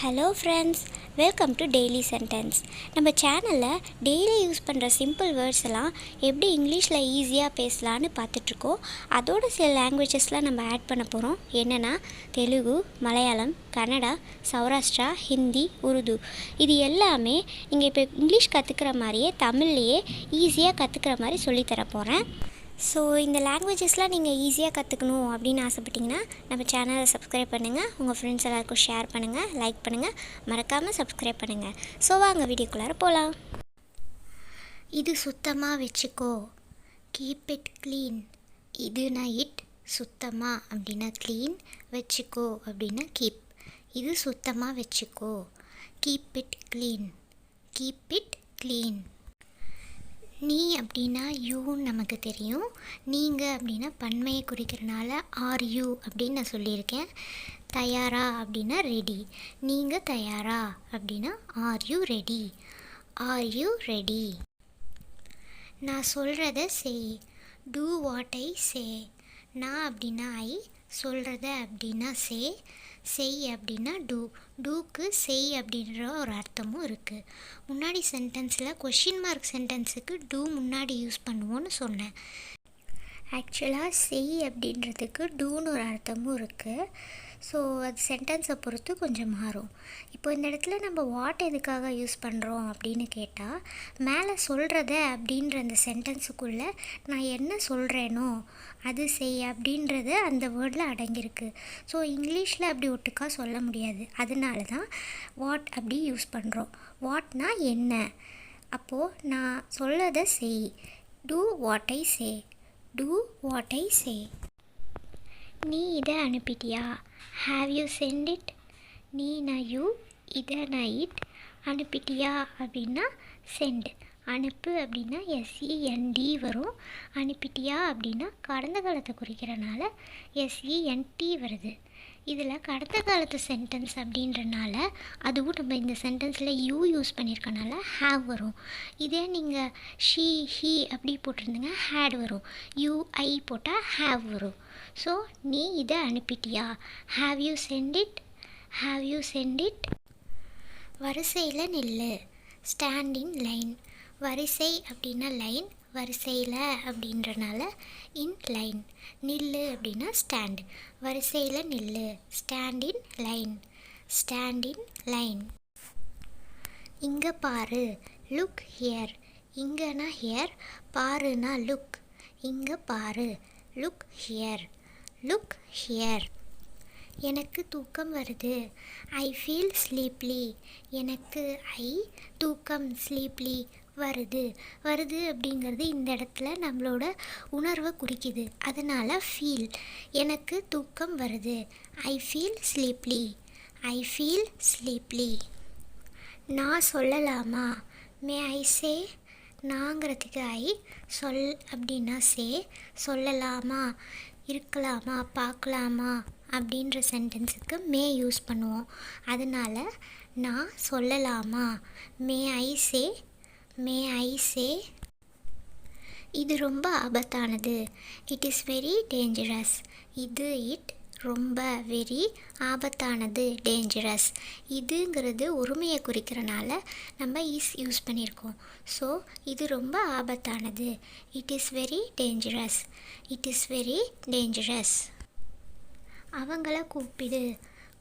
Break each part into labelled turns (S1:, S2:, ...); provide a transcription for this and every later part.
S1: Hello friends, welcome to daily sentence. நம்ம சேனலில் daily use பண்ணுற சிம்பிள் வேர்ட்ஸ் எல்லாம் எப்படி இங்கிலீஷில் ஈஸியாக பேசலான்னு பார்த்துட்ருக்கோம். அதோட சில லாங்குவேஜஸ்லாம் நம்ம ஆட் பண்ண போகிறோம். என்னென்னா தெலுங்கு, மலையாளம், கன்னடா, சௌராஷ்டிரா, ஹிந்தி, உருது. இது எல்லாமே நீங்கள் இப்போ இங்கிலீஷ் கற்றுக்கிற மாதிரியே தமிழ்லையே ஈஸியாக கற்றுக்கிற மாதிரி சொல்லித்தர போகிறேன். ஸோ இந்த லாங்குவேஜஸ்லாம் நீங்கள் ஈஸியாக கற்றுக்கணும் அப்படின்னு ஆசைப்பட்டிங்கன்னா நம்ம சேனலை சப்ஸ்கிரைப் பண்ணுங்கள், உங்கள் ஃப்ரெண்ட்ஸ் எல்லாருக்கும் ஷேர் பண்ணுங்கள், லைக் பண்ணுங்கள், மறக்காமல் சப்ஸ்கிரைப் பண்ணுங்கள். ஸோ வாங்க வீடியோக்குள்ளார போகலாம். இது சுத்தமாக வச்சுக்கோ, கீப் இட் க்ளீன். இதுனா இட், சுத்தமாக அப்படின்னா க்ளீன், வச்சுக்கோ அப்படின்னா கீப். இது சுத்தமாக வச்சுக்கோ, keep it clean, keep it clean. நீ அப்படின்னா யூன்னு நமக்கு தெரியும். நீங்கள் அப்படின்னா பன்மையை குறிக்கிறனால ஆர் யூ அப்படின்னு நான் சொல்லியிருக்கேன். தயாரா அப்படின்னா ரெடி. நீங்கள் தயாரா அப்படின்னா are you ready, are you ready. நான் சொல்கிறத செய், டூ வாட் ஐ சே. நான் அப்படின்னா ஐ, சொல்கிறத அப்படின்னா செய் அப்படின்னா டூ. டூக்கு செய் அப்படின்ற ஒரு அர்த்தமும் இருக்குது. முன்னாடி சென்டென்ஸில் கொஷின் மார்க் சென்டென்ஸுக்கு டூ முன்னாடி யூஸ் பண்ணுவோன்னு சொன்னேன். ஆக்சுவலாக செய் அப்படின்றதுக்கு டூன்னு ஒரு அர்த்தமும் இருக்குது. ஸோ அது சென்டென்ஸை பொறுத்து கொஞ்சம் மாறும். இப்போ இந்த இடத்துல நம்ம வாட் எதுக்காக யூஸ் பண்ணுறோம் அப்படின்னு கேட்டால், மேலே சொல்கிறத அப்படின்ற அந்த சென்டென்ஸுக்குள்ளே நான் என்ன சொல்கிறேனோ அது செய் அப்படின்றது அந்த வேர்டில் அடங்கியிருக்கு. ஸோ இங்கிலீஷில் அப்படி ஒட்டுக்கா சொல்ல முடியாது. அதனால தான் வாட் அப்படி யூஸ் பண்ணுறோம். வாட்னா என்ன, அப்போது நான் சொல்கிறத செய், do what I say, do what I say. நீ இதை அனுப்பிட்டியா, ஹாவ் யூ சென்ட் இட். நீனா யூ, இதை நான் இட், அனுப்பிட்டியா அப்படின்னா சென்ட். அனுப்பு அப்படின்னா எஸ்இஎன்டி வரும். அனுப்பிட்டியா அப்படின்னா கடந்த காலத்தை குறிக்கிறனால எஸ்இஎன்டி வருது. இதில் கடந்த காலத்து சென்டென்ஸ் அப்படின்றனால அதுவும் நம்ம இந்த சென்டென்ஸில் யூ யூஸ் பண்ணியிருக்கனால ஹேவ் வரும். இதே நீங்கள் ஷீ ஹீ அப்படி போட்டிருந்தீங்க ஹேட் வரும். யூஐ போட்டால் ஹேவ் வரும். ஸோ நீ இதை அனுப்பிட்டியா, have you sent it, have you sent it. வரிசையில் நில்லு, ஸ்டாண்ட் இன் லைன். வரிசை அப்படின்னா லைன், வரிசையில் அப்படின்றனால இன் லைன். நில்லு அப்படின்னா ஸ்டாண்ட். வரிசையில் நில்லு, stand in line, stand in line. இங்கே பாரு, லுக் ஹியர். இங்கேனா ஹியர், பாருனா லுக். இங்கே பாரு, லுக் ஹியர், லுக் ஹியர். எனக்கு தூக்கம் வருது, ஐ ஃபீல் ஸ்லீப்லி. எனக்கு தூக்கம் ஸ்லீப்லி வருது. வருது அப்படிங்கிறது இந்த இடத்துல நம்மளோட உணர்வை குறிக்குது. அதனால் ஃபீல், எனக்கு தூக்கம் வருது, ஐ ஃபீல் ஸ்லீப்லி, ஐ ஃபீல் ஸ்லீப்லி. நான் சொல்லலாமா, மே ஐ சே. நாங்கிறதுக்கு சொல் அப்படின்னா சொல்லலாமா, இருக்கலாமா, பார்க்கலாமா அப்படின்ற சென்டென்ஸுக்கு மே யூஸ் பண்ணுவோம். அதனால் நான் சொல்லலாமா, மே ஐ சே, மே ஐ சே. இது ரொம்ப ஆபத்தானது, இட் இஸ் வெரி டேஞ்சரஸ். இது இட், ரொம்ப வெரி, ஆபத்தானது டேஞ்சரஸ். இதுங்கிறது ஒருமையை குறிக்கிறனால நம்ம இஸ் யூஸ் பண்ணியிருக்கோம். ஸோ இது ரொம்ப ஆபத்தானது, it is very dangerous, it is very dangerous. அவங்கள கூப்பிடு,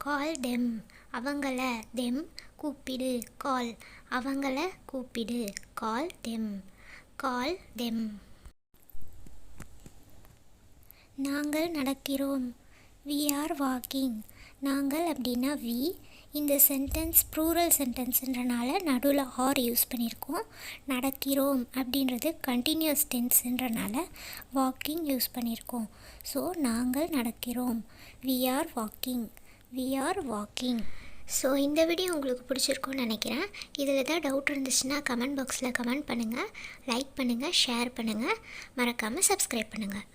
S1: கால் டெம். அவங்கள தெம், கூப்பிடு கால். அவங்கள கூப்பிடு, கால் தெம், கால் தெம். நாங்கள் நடக்கிறோம், வி ஆர் வாக்கிங். நாங்கள் அப்படின்னா வி. இந்த சென்டென்ஸ் ப்ளூரல் சென்டென்ஸ்ன்றனால நடுவில் ஆர் யூஸ் பண்ணியிருக்கோம். நடக்கிறோம் அப்படின்றது கண்டினியூஸ் டென்ஸ்ன்றனால வாக்கிங் யூஸ் பண்ணியிருக்கோம். ஸோ நாங்கள் நடக்கிறோம், we are walking, we are walking. So இந்த வீடியோ உங்களுக்கு பிடிச்சிருக்கும்னு நினைக்கிறேன். இதில் ஏதாவது டவுட் இருந்துச்சுன்னா கமெண்ட் பாக்ஸில் கமெண்ட் பண்ணுங்கள், லைக் பண்ணுங்கள், ஷேர் பண்ணுங்கள், மறக்காமல் சப்ஸ்கிரைப் பண்ணுங்கள்.